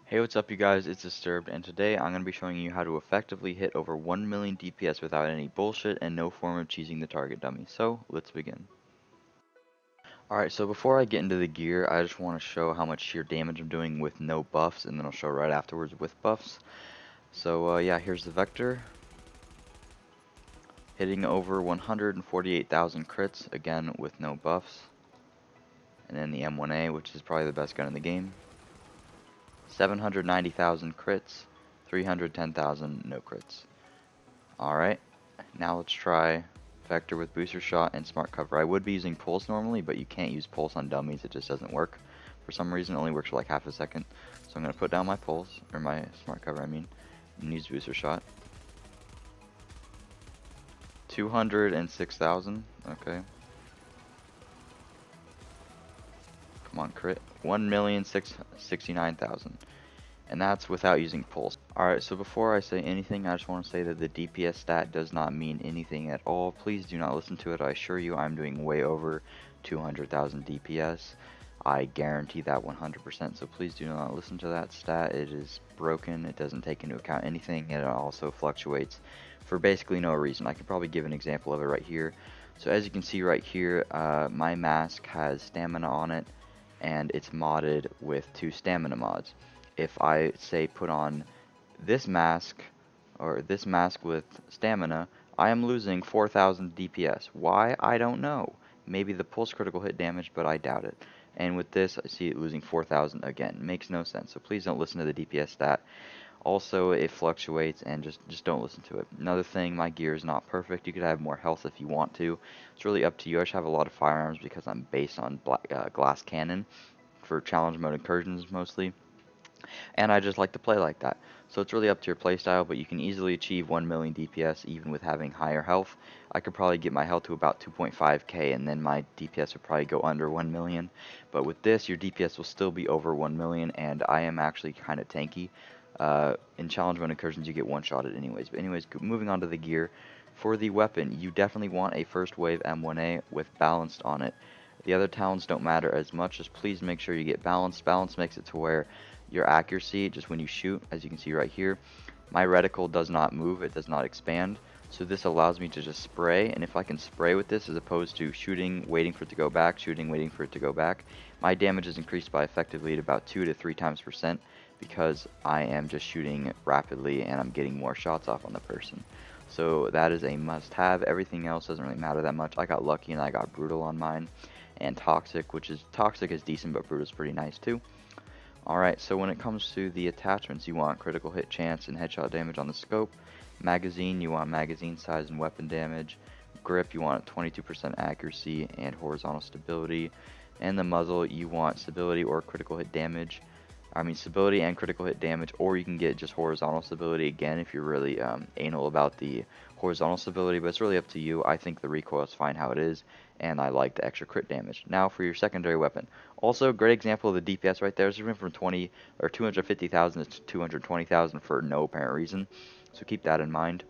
Hey, what's up you guys, it's Disturbed, and today I'm going to be showing you how to effectively hit over 1 million DPS without any bullshit and no form of cheesing the target dummy. So, let's begin. Alright, so before I get into the gear, I just want to show how much sheer damage I'm doing with no buffs, and then I'll show right afterwards with buffs. So, yeah, here's the Vector. Hitting over 148,000 crits, again with no buffs. And then the M1A, which is probably the best gun in the game. 790,000 crits, 310,000 no crits. Alright, now let's try Vector with Booster Shot and Smart Cover. I would be using Pulse normally, but you can't use Pulse on dummies, it just doesn't work. For some reason it only works for like half a second. So I'm going to put down my Pulse, or my Smart Cover I mean, and use Booster Shot. 206,000, okay. Come on, crit. 1,669,000. And that's without using Pulse. Alright, so before I say anything, I just want to say that the DPS stat does not mean anything at all. Please do not listen to it. I assure you I'm doing way over 200,000 DPS. I guarantee that 100%, so please do not listen to that stat. It is broken. It doesn't take into account anything, and it also fluctuates for basically no reason. I could probably give an example of it right here. So as you can see right here, my mask has stamina on it, and it's modded with 2 stamina mods. If I say put on this mask, or this mask with stamina, I am losing 4,000 DPS. Why? I don't know. Maybe the pulse critical hit damage, but I doubt it. And with this, I see it losing 4,000 again. Makes no sense. So please don't listen to the DPS stat. Also, it fluctuates, and just don't listen to it. Another thing, my gear is not perfect. You could have more health if you want to. It's really up to you. I just have a lot of firearms because I'm based on glass cannon for challenge mode incursions mostly. And I just like to play like that. So it's really up to your playstyle, but you can easily achieve 1 million DPS even with having higher health. I could probably get my health to about 2.5k, and then my DPS would probably go under 1 million. But with this, your DPS will still be over 1 million, and I am actually kind of tanky. In challenge mode incursions, you get one-shotted anyways. But anyways, moving on to the gear. For the weapon, you definitely want a first wave M1A with balanced on it. The other talents don't matter as much, just please make sure you get balanced. Balance makes it to where your accuracy, just when you shoot, as you can see right here, my reticle does not move, it does not expand. So this allows me to just spray, and if I can spray with this as opposed to shooting, waiting for it to go back, shooting, waiting for it to go back, my damage is increased by effectively at about 2 to 3 times percent because I am just shooting rapidly and I'm getting more shots off on the person. So that is a must-have. Everything else doesn't really matter that much. I got lucky and I got Brutal on mine, and Toxic, Toxic is decent, but Brutal is pretty nice too. Alright, so when it comes to the attachments, you want critical hit chance and headshot damage on the scope. Magazine, you want magazine size and weapon damage. Grip, you want 22% accuracy and horizontal stability. And the muzzle, you want stability or critical hit damage. Stability and critical hit damage, or you can get just horizontal stability again if you're really anal about the horizontal stability, but it's really up to you. I think the recoil is fine how it is, and I like the extra crit damage. Now for your secondary weapon. Also, great example of the DPS right there. It's went from 250,000 to 220,000 for no apparent reason, so keep that in mind.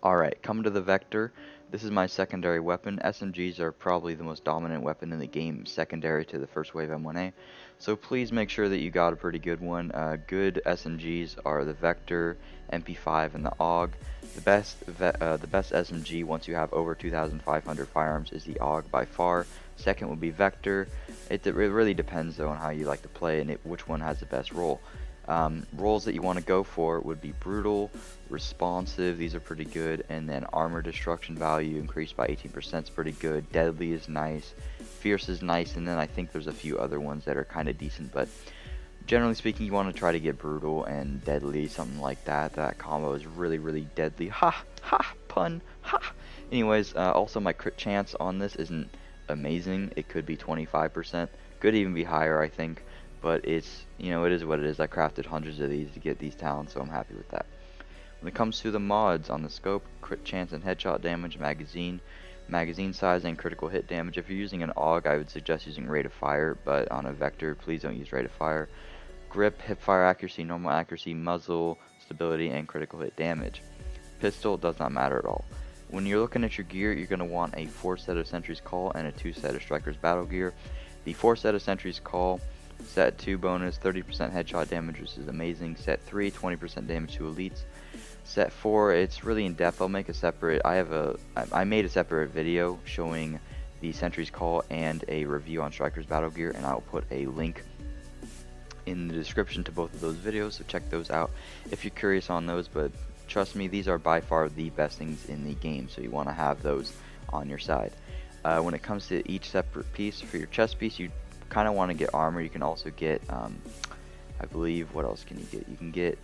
Alright, coming to the Vector. This is my secondary weapon. SMGs are probably the most dominant weapon in the game, secondary to the first wave M1A. So please make sure that you got a pretty good one. Good SMGs are the Vector, MP5, and the AUG. The best SMG once you have over 2,500 firearms is the AUG by far. Second would be Vector. It really depends though on how you like to play and which one has the best role. Roles that you want to go for would be Brutal, Responsive, these are pretty good, and then Armor Destruction value increased by 18% is pretty good, Deadly is nice, Fierce is nice, and then I think there's a few other ones that are kind of decent, but generally speaking you want to try to get Brutal and Deadly, something like that. That combo is really deadly. Ha! Ha! Pun! Ha! Anyways, also my crit chance on this isn't amazing. It could be 25%, could even be higher I think. But it's, it is what it is. I crafted hundreds of these to get these talents, so I'm happy with that. When it comes to the mods on the scope, crit chance and headshot damage, magazine size, and critical hit damage. If you're using an AUG, I would suggest using rate of fire, but on a Vector, please don't use rate of fire. Grip, hipfire accuracy, normal accuracy, muzzle, stability, and critical hit damage. Pistol does not matter at all. When you're looking at your gear, you're going to want a 4 set of Sentry's Call and a 2 set of Striker's Battlegear. The 4 set of Sentry's Call Set 2 bonus, 30% headshot damage, which is amazing. Set 3, 20% damage to elites. Set 4, it's really in depth. I'll make a separate, I made a separate video showing the Sentry's Call and a review on Striker's Battlegear, and I'll put a link in the description to both of those videos, so check those out if you're curious on those. But trust me, these are by far the best things in the game, so you want to have those on your side. When it comes to each separate piece, for your chest piece, you kind of want to get armor. You can also get, I believe, what else can you get? You can get,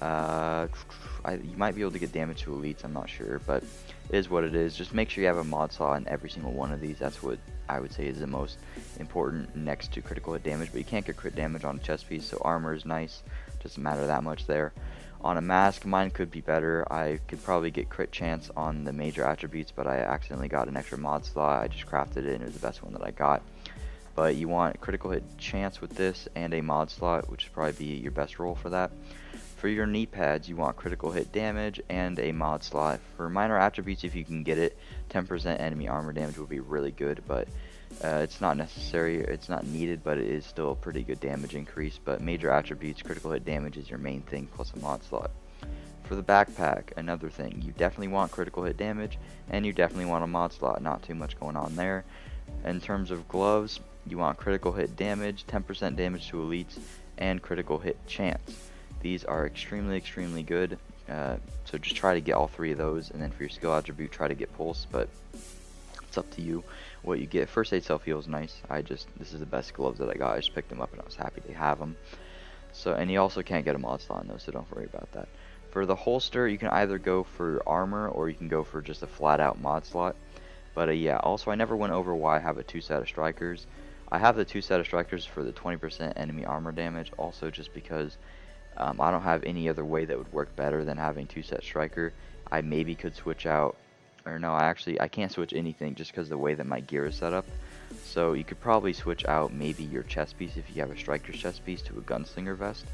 you might be able to get damage to elites, I'm not sure, but it is what it is. Just make sure you have a mod slot in every single one of these. That's what I would say is the most important next to critical hit damage, but you can't get crit damage on a chest piece, so armor is nice. Doesn't matter that much there. On a mask, mine could be better. I could probably get crit chance on the major attributes, but I accidentally got an extra mod slot. I just crafted it and it was the best one that I got. But you want critical hit chance with this and a mod slot, which would probably be your best roll for that. For your knee pads, you want critical hit damage and a mod slot. For minor attributes, if you can get it, 10% enemy armor damage would be really good, but it's not necessary, it's not needed, but it is still a pretty good damage increase. But major attributes, critical hit damage is your main thing, plus a mod slot. For the backpack, another thing, you definitely want critical hit damage, and you definitely want a mod slot, not too much going on there. In terms of gloves, you want critical hit damage, 10% damage to elites, and critical hit chance. These are extremely good, so just try to get all three of those, and then for your skill attribute, try to get pulse, but it's up to you what you get. First aid self heal is nice. This is the best gloves that I got. I just picked them up and I was happy to have them. So, and you also can't get a mod slot on those, so don't worry about that. For the holster, you can either go for armor or you can go for just a flat out mod slot. But yeah, also I never went over why I have a 2 set of strikers. I have the 2 set of strikers for the 20% enemy armor damage, also just because I don't have any other way that would work better than having 2 set striker. I maybe could switch out, or no, I can't switch anything just because the way that my gear is set up. So you could probably switch out maybe your chest piece if you have a striker's chest piece to a gunslinger vest.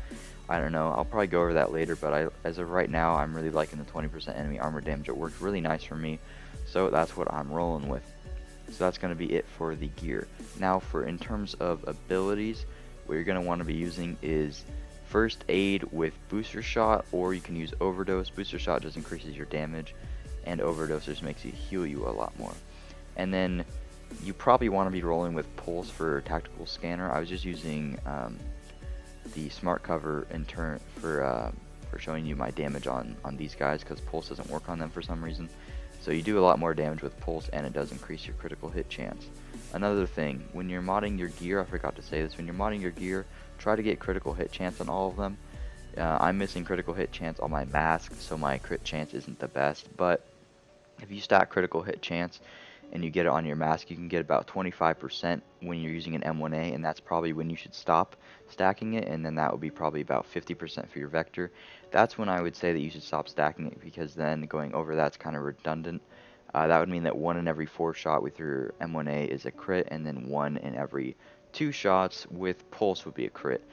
I don't know, I'll probably go over that later, but as of right now, I'm really liking the 20% enemy armor damage. It works really nice for me, so that's what I'm rolling with. So that's going to be it for the gear. Now in terms of abilities, what you're going to want to be using is First Aid with Booster Shot, or you can use Overdose. Booster Shot just increases your damage, and Overdose just makes it heal you a lot more. And then you probably want to be rolling with Pulse for Tactical Scanner. I was just using the Smart Cover in turn for showing you my damage on these guys, because Pulse doesn't work on them for some reason. So you do a lot more damage with Pulse, and it does increase your critical hit chance. Another thing, when you're modding your gear, I forgot to say this, when you're modding your gear, try to get critical hit chance on all of them. I'm missing critical hit chance on my mask, so my crit chance isn't the best, but if you stack critical hit chance and you get it on your mask, you can get about 25% when you're using an M1A, and that's probably when you should stop stacking it, and then that would be probably about 50% for your vector. That's when I would say that you should stop stacking it, because then going over that's kind of redundant. That would mean that 1 in every 4 shot with your M1A is a crit, and then 1 in every 2 shots with Pulse would be a crit.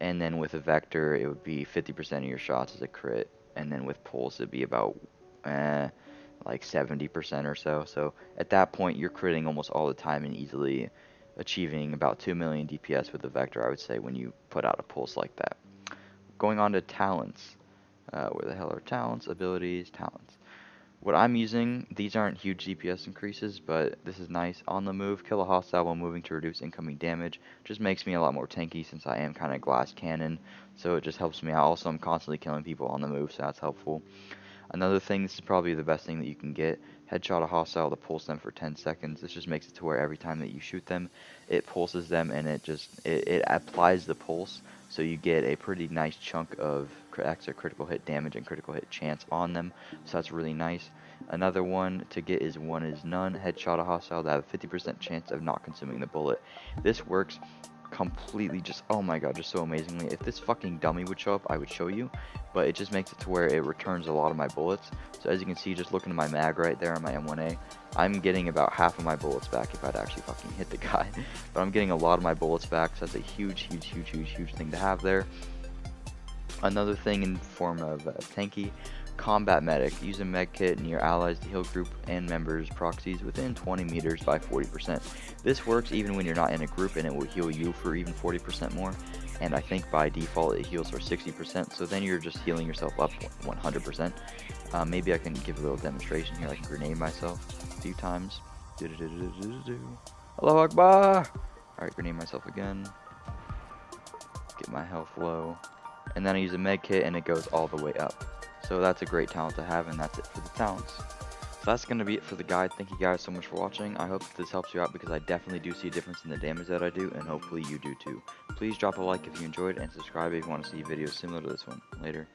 And then with a vector, it would be 50% of your shots as a crit, and then with Pulse it'd be about like 70% or so. So at that point, you're critting almost all the time and easily achieving about 2 million DPS with a vector, I would say, when you put out a Pulse like that. Going on to talents. Where the hell are talents? Abilities, talents. What I'm using, these aren't huge DPS increases, but this is nice. On the move, kill a hostile while moving to reduce incoming damage. Just makes me a lot more tanky since I am kind of glass cannon, so it just helps me out. Also, I'm constantly killing people on the move, so that's helpful. Another thing, this is probably the best thing that you can get. Headshot a hostile to pulse them for 10 seconds. This just makes it to where every time that you shoot them, it pulses them, and it applies the pulse, so you get a pretty nice chunk of extra critical hit damage and critical hit chance on them, so that's really nice. Another one to get is One is None. Headshot a hostile to have a 50% chance of not consuming the bullet. This works completely, just, oh my god, just so amazingly. If this fucking dummy would show up, I would show you, but it just makes it to where it returns a lot of my bullets. So as you can see, just looking at my mag right there on my M1A, I'm getting about half of my bullets back if I'd actually fucking hit the guy. But I'm getting a lot of my bullets back, so that's a huge thing to have there. Another thing in form of tanky, Combat Medic. Use a med kit and your allies to heal group and members proxies within 20 meters by 40%. This works even when you're not in a group, and it will heal you for even 40% more. And I think by default it heals for 60%, so then you're just healing yourself up 100%. Maybe I can give a little demonstration here. I can grenade myself a few times. Allahu Akbar! Alright, grenade myself again. Get my health low. And then I use a med kit and it goes all the way up. So that's a great talent to have, and that's it for the talents. So that's going to be it for the guide. Thank you guys so much for watching. I hope this helps you out, because I definitely do see a difference in the damage that I do, and hopefully you do too. Please drop a like if you enjoyed, and subscribe if you want to see videos similar to this one. Later.